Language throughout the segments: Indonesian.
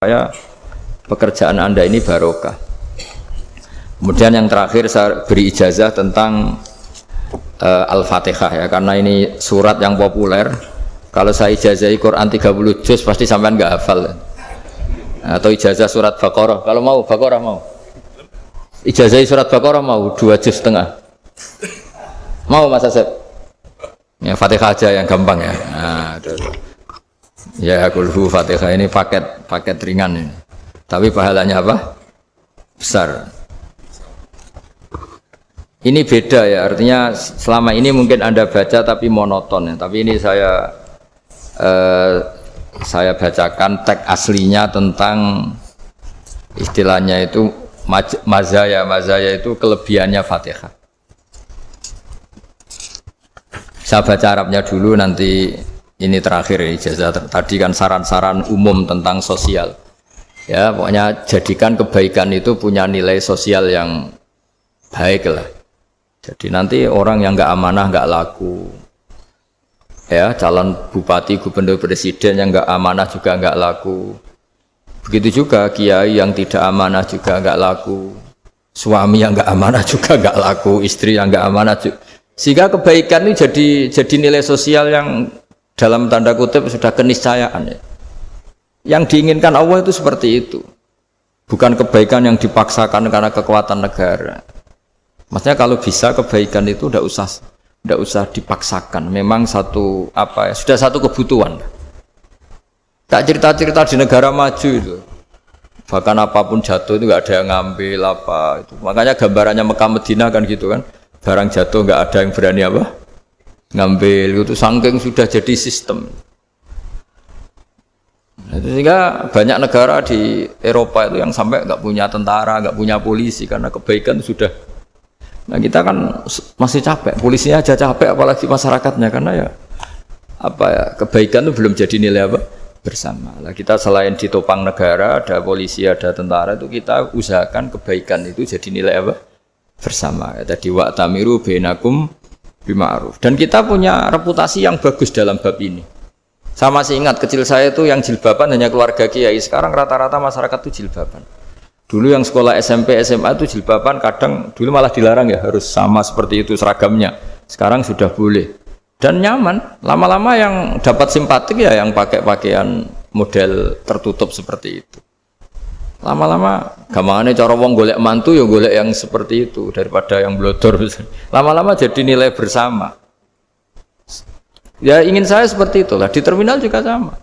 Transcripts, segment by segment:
saya pekerjaan Anda ini barokah. Kemudian yang terakhir saya beri ijazah tentang Al-Fatihah ya, karena ini surat yang populer. Kalau saya ijazahi Quran 30 juz pasti sampean nggak hafal. Atau ijazah surat Baqarah, kalau mau Baqarah mau. Ijazahi surat Baqarah mau 2 juz setengah. Mau Mas Asep? Ya Fatihah aja yang gampang ya. Nah, ya kulhu Fatihah ini paket ringan ini. Tapi pahalanya apa? Besar. Ini beda ya, artinya selama ini mungkin Anda baca tapi monoton ya. Tapi ini saya bacakan teks aslinya tentang istilahnya itu mazaya itu kelebihannya Fatihah. Saya baca Arabnya dulu, nanti ini terakhir ya, ijazah tadi kan saran-saran umum tentang sosial. Ya, pokoknya jadikan kebaikan itu punya nilai sosial yang baik lah. Jadi nanti orang yang nggak amanah nggak laku. Ya, calon bupati, gubernur, presiden yang nggak amanah juga nggak laku. Begitu juga kiai yang tidak amanah juga nggak laku. Suami yang nggak amanah juga nggak laku. Istri yang nggak amanah juga. Sehingga kebaikan ini jadi nilai sosial yang dalam tanda kutip sudah keniscayaan ya. Yang diinginkan Allah itu seperti itu, bukan kebaikan yang dipaksakan karena kekuatan negara. Maksudnya kalau bisa kebaikan itu tidak usah dipaksakan, memang sudah satu kebutuhan. Tak cerita-cerita di negara maju itu, bahkan apapun jatuh itu nggak ada yang ngambil apa itu. Makanya gambarannya Mekah Medina kan gitu kan. Barang jatuh nggak ada yang berani apa ngambil, itu saking sudah jadi sistem. Sehingga banyak negara di Eropa itu yang sampai nggak punya tentara, nggak punya polisi karena kebaikan sudah. Nah kita kan masih capek, polisinya aja capek apalagi masyarakatnya, karena ya kebaikan itu belum jadi nilai apa bersama. Nah, kita selain ditopang negara ada polisi ada tentara, itu kita usahakan kebaikan itu jadi nilai apa bersama. Tadi wa'tamiru bainakum bima'ruf. Dan kita punya reputasi yang bagus dalam bab ini. Saya masih ingat kecil saya itu yang jilbaban hanya keluarga kiai. Sekarang rata-rata masyarakat itu jilbaban. Dulu yang sekolah SMP, SMA itu jilbaban kadang dulu malah dilarang ya, harus sama seperti itu seragamnya. Sekarang sudah boleh. Dan nyaman. Lama-lama yang dapat simpatik ya yang pakai pakaian model tertutup seperti itu. Lama-lama gampangane cara wong golek mantu ya golek yang seperti itu daripada yang blodor. Lama-lama jadi nilai bersama. Ya ingin saya seperti itulah. Di terminal juga sama.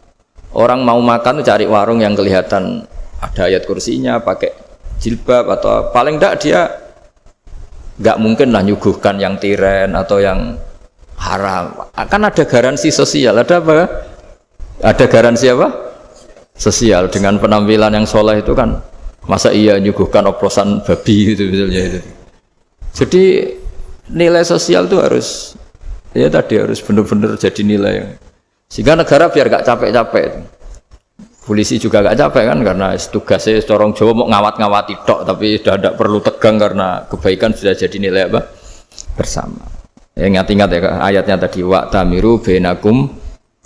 Orang mau makan cari warung yang kelihatan ada ayat kursinya, pakai jilbab atau paling enggak dia enggak mungkin lah nyuguhkan yang tiren atau yang haram. Akan ada garansi sosial. Ada apa? Ada garansi apa? Sosial. Dengan penampilan yang soleh itu kan masa iya nyuguhkan oplosan babi itu misalnya itu. Jadi nilai sosial itu harus harus benar-benar jadi nilai sehingga negara biar gak capek-capek. Polisi juga gak capek kan karena tugasnya corong Jawa mau ngawat-ngawati tok, tapi sudah tidak perlu tegang karena kebaikan sudah jadi nilai apa bersama. Ingat-ingat ya ayatnya tadi wa'tamiru bainakum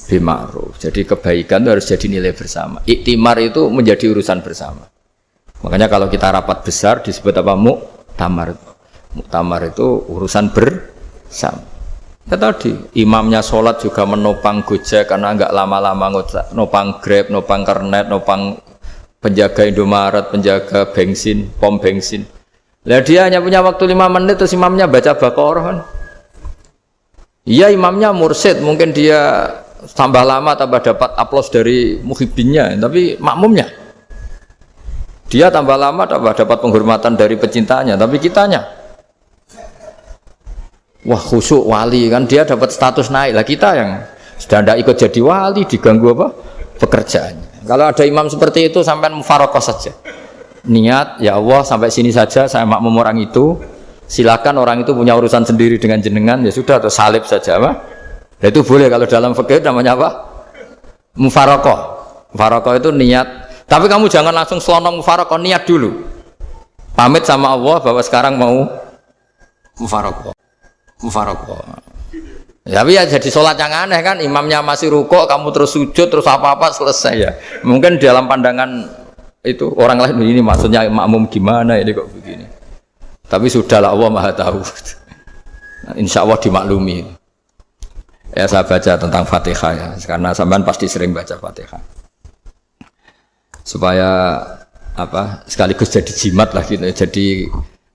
bima'ruf. Jadi kebaikan itu harus jadi nilai bersama. Iktimar itu menjadi urusan bersama. Makanya kalau kita rapat besar disebut apa? Muktamar. Muktamar itu urusan bersama. Ya tadi imamnya sholat juga menopang Gojek karena enggak lama-lama nopang Grab, nopang Kernet, nopang penjaga Indomaret, penjaga bensin, pom bensin. Lah dia hanya punya waktu 5 menit terus imamnya baca Baqarah kan. Iya imamnya mursyid, mungkin dia tambah lama tambah dapat aplaus dari muhibbinnya, tapi makmumnya dia tambah lama tambah dapat penghormatan dari pecintanya, tapi kitanya wah khusyuk wali kan, dia dapat status naik lah. Kita yang sudah tidak ikut jadi wali diganggu apa pekerjaannya. Kalau ada imam seperti itu sampai mufaroqah saja, niat ya Allah sampai sini saja saya makmum orang itu, silakan orang itu punya urusan sendiri dengan jenengan ya sudah, atau salib saja apa. Nah, itu boleh kalau dalam fikih namanya apa? Mufaroqah. Mufaroqah itu niat. Tapi kamu jangan langsung selonong mufaroqah, niat dulu. Pamit sama Allah bahwa sekarang mau mufaroqah. Mufaroqah. Tapi ya jadi sholat yang aneh kan, imamnya masih rukuk, kamu terus sujud, terus apa-apa selesai ya. Mungkin dalam pandangan itu orang lain ini maksudnya makmum gimana ini kok begini. Tapi sudahlah Allah Maha tahu. Insya Allah dimaklumi. Ya saya baca tentang Fatihah ya, karena sampean pasti sering baca Fatihah. Supaya apa sekaligus jadi jimat lah gitu. Jadi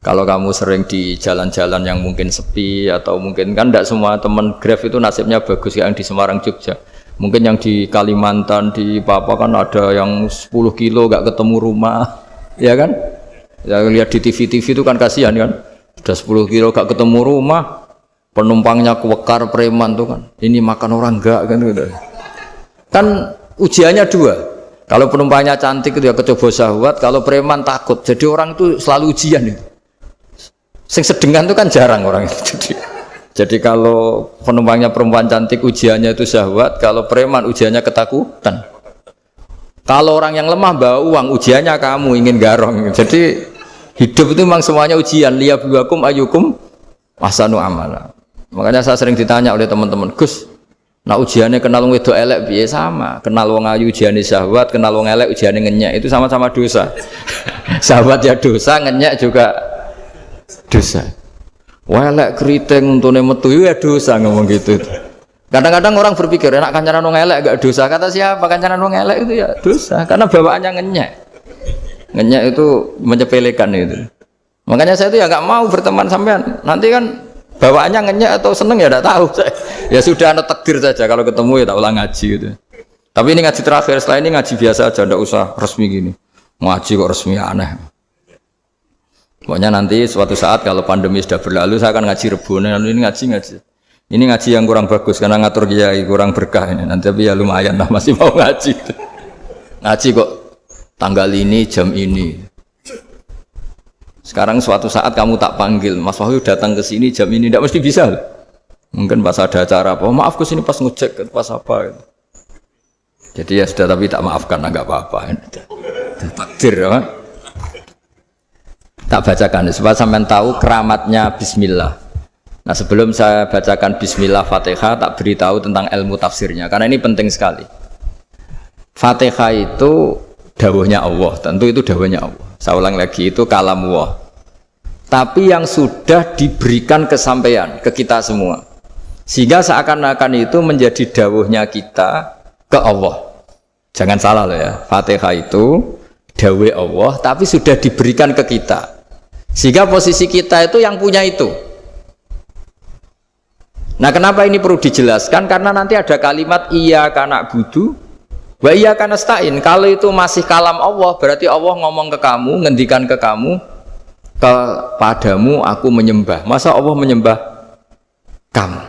kalau kamu sering di jalan-jalan yang mungkin sepi atau mungkin kan tidak semua teman Grab itu nasibnya bagus yang di Semarang Jogja. Mungkin yang di Kalimantan, di Papua kan ada yang 10 kilo gak ketemu rumah, ya kan? Ya lihat di TV-TV itu kan kasihan kan, udah 10 kilo gak ketemu rumah, penumpangnya kewekar preman tuh kan, ini makan orang enggak kan? Kan ujiannya dua, kalau penumpangnya cantik itu ya kecoba syahwat, kalau preman takut, jadi orang itu selalu ujian itu. Sing sedengan itu kan jarang orang itu. Jadi kalau penumpangnya perempuan cantik ujiannya itu syahwat, kalau preman ujiannya ketakutan. Kalau orang yang lemah bawa uang ujiannya kamu ingin garong. Jadi hidup itu memang semuanya ujian. Liyabluwakum ayyukum ahsanu amala. Makanya saya sering ditanya oleh teman-teman, Gus, nah ujiannya kenal wong wedok elek piye sama? Kenal wong ayu ujiane syahwat, kenal wong elek ujiane ngenyek, itu sama-sama dosa. Syahwat ya dosa, ngenyek juga dosa. Welek keriting untune metu ya dosa ngomong gitu. Kadang-kadang orang berpikir enak kancanan wong elek gak dosa. Kata siapa kancanan wong elek itu ya dosa karena bawaannya ngenyek. Ngenyek itu menyepelekan itu. Makanya saya itu ya nggak mau berteman sampean. Nanti kan bawaannya ngenyek atau seneng ya tidak tahu. Ya sudah ada takdir saja kalau ketemu ya tak ulang ngaji gitu. Tapi ini ngaji terakhir, setelah ini ngaji biasa aja, tidak usah resmi gini. Ngaji kok resmi aneh. Pokoknya nanti suatu saat kalau pandemi sudah berlalu saya akan ngaji Rebone, ini ngaji. Ini ngaji yang kurang bagus karena ngatur kiai kurang berkah ini. Nanti tapi ya lumayan lah masih mau ngaji. Ngaji kok tanggal ini jam ini. Sekarang suatu saat kamu tak panggil, Mas Wahyu datang ke sini jam ini tidak mesti bisa. Mungkin pas ada acara apa, oh, maaf ke sini pas ngecek pas apa gitu. Jadi ya sudah tapi tak maafkan enggak apa-apa. Takdir ya. Tak bacakan supaya sampean tahu keramatnya bismillah. Nah, sebelum saya bacakan bismillah Fatihah, tak beritahu tentang ilmu tafsirnya karena ini penting sekali. Fatihah itu dawuhnya Allah, tentu itu dawuhnya Allah. Saya ulang lagi, itu kalamullah. Tapi yang sudah diberikan kesampaian ke kita semua. Sehingga seakan-akan itu menjadi dawuhnya kita ke Allah. Jangan salah loh ya. Fatihah itu dawuh Allah tapi sudah diberikan ke kita. Sehingga posisi kita itu yang punya itu. Nah, kenapa ini perlu dijelaskan? Karena nanti ada kalimat iyyaka na'budu wa iyyaka nasta'in. Kalau itu masih kalam Allah, berarti Allah ngomong ke kamu, ngendikan ke kamu, kepadamu aku menyembah. Masa Allah menyembah kamu?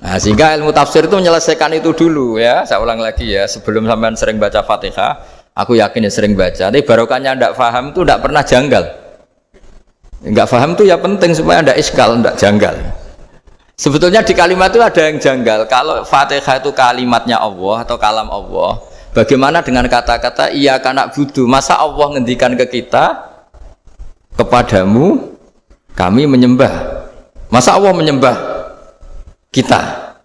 Nah, sehingga ilmu tafsir itu menyelesaikan itu dulu ya. Saya ulang lagi ya, sebelum sampean sering baca Fatihah, aku yakin ya sering baca. Tapi barokahnya tidak paham itu tidak pernah janggal. Enggak paham itu ya penting supaya tidak iskal, tidak janggal. Sebetulnya di kalimat itu ada yang janggal. Kalau Fatihah itu kalimatnya Allah atau kalam Allah, bagaimana dengan kata-kata iyyaka na'budu? Masa Allah ngendikan ke kita, kepadamu kami menyembah. Masa Allah menyembah kita?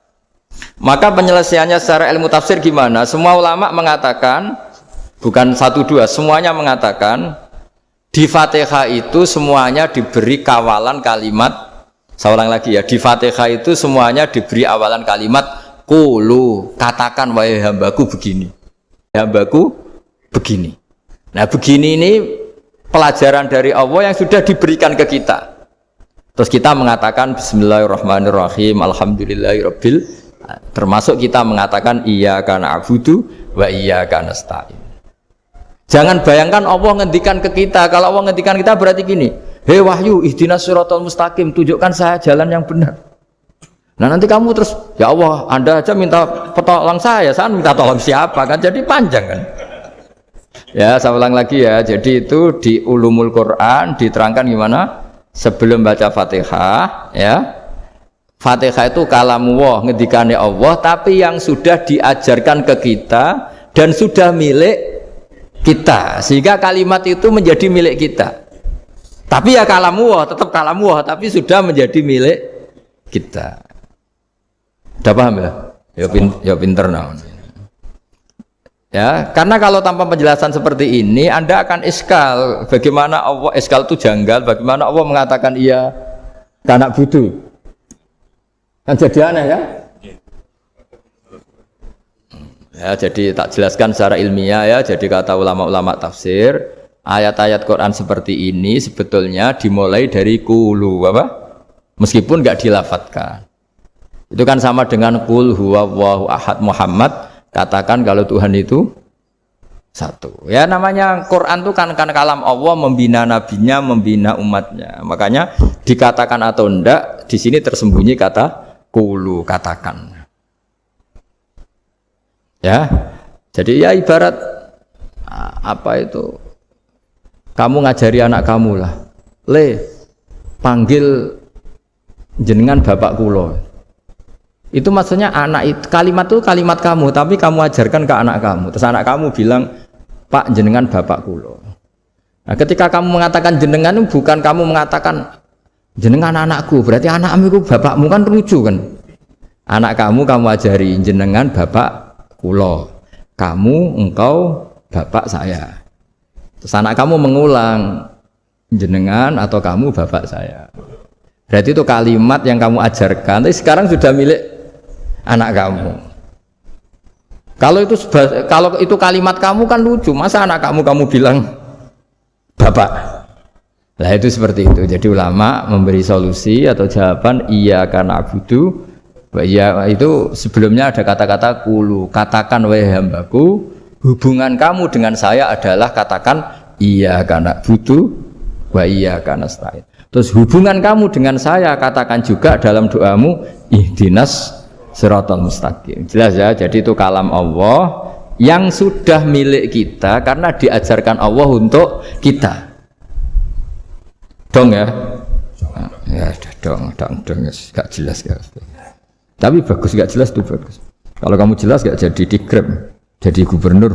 Maka penyelesaiannya secara ilmu tafsir gimana? Semua ulama mengatakan, bukan satu dua, semuanya mengatakan di Fatihah itu semuanya diberi kawalan kalimat. Saya ulang lagi ya, di Fatihah itu semuanya diberi awalan kalimat qulu, katakan wahai hambaku begini, hambaku begini. Nah, begini ini pelajaran dari Allah yang sudah diberikan ke kita. Terus kita mengatakan bismillahirrahmanirrahim, alhamdulillahirabbil, termasuk kita mengatakan iyyaka na'budu wa iyyaka nasta'in. Jangan bayangkan Allah ngendikan ke kita. Kalau Allah ngendikan kita berarti gini, hei Wahyu, ihdinas siratal mustaqim, tunjukkan saya jalan yang benar. Nah nanti kamu terus, ya Allah, Anda aja minta tolong saya minta tolong siapa kan? Jadi panjang kan? Ya, saya ulang lagi ya. Jadi itu di Ulumul Quran diterangkan gimana? Sebelum baca Fatihah, ya. Fatihah itu kalamullah, ngendikane Allah, tapi yang sudah diajarkan ke kita dan sudah milik kita, sehingga kalimat itu menjadi milik kita. Tapi ya kalamullah, tetap kalamullah, tapi sudah menjadi milik kita. Udah paham ya? Ya pinter nah. Ya, karena kalau tanpa penjelasan seperti ini Anda akan iskal. Bagaimana Allah iskal itu janggal, bagaimana Allah mengatakan iya anak budu. Kan jadi aneh ya? Ya, jadi tak jelaskan secara ilmiah ya. Jadi kata ulama-ulama tafsir, ayat-ayat Quran seperti ini sebetulnya dimulai dari qulu apa? Meskipun enggak dilafatkan. Itu kan sama dengan qul huwallahu ahad Muhammad. Katakan kalau Tuhan itu satu. Ya namanya Quran itu kan kalam Allah membina nabinya, membina umatnya. Makanya dikatakan atau enggak, di sini tersembunyi kata qulu, katakan. Ya. Jadi ya ibarat apa itu? Kamu ngajari anak kamu lah. Panggil jenengan bapak kula. Itu maksudnya anak itu kalimat kamu, tapi kamu ajarkan ke anak kamu. Terus anak kamu bilang, Pak jenengan bapak kulo. Nah, ketika kamu mengatakan jenengan, bukan kamu mengatakan jenengan anakku, berarti anakmu itu bapakmu, kan lucu kan? Anak kamu ajari jenengan bapak kulo, engkau bapak saya. Terus anak kamu mengulang jenengan atau kamu bapak saya. Berarti itu kalimat yang kamu ajarkan, tapi sekarang sudah milik anak kamu. Kalau itu kalimat kamu kan lucu, masa anak kamu bilang bapak. Lah itu seperti itu. Jadi ulama memberi solusi atau jawaban iya karena abudu. Iya itu sebelumnya ada kata-kata qulu, katakan wahai hambaku, hubungan kamu dengan saya adalah katakan iya karena abudu wa iya karena nasta'in. Terus hubungan kamu dengan saya katakan juga dalam doamu ihdinas siratal mustaqim. Jelas ya, jadi itu kalam Allah yang sudah milik kita karena diajarkan Allah untuk kita. Dong ya? Ya dong, gak jelas gak. Tapi bagus, gak jelas tuh bagus. Kalau kamu jelas gak jadi digrab, jadi gubernur.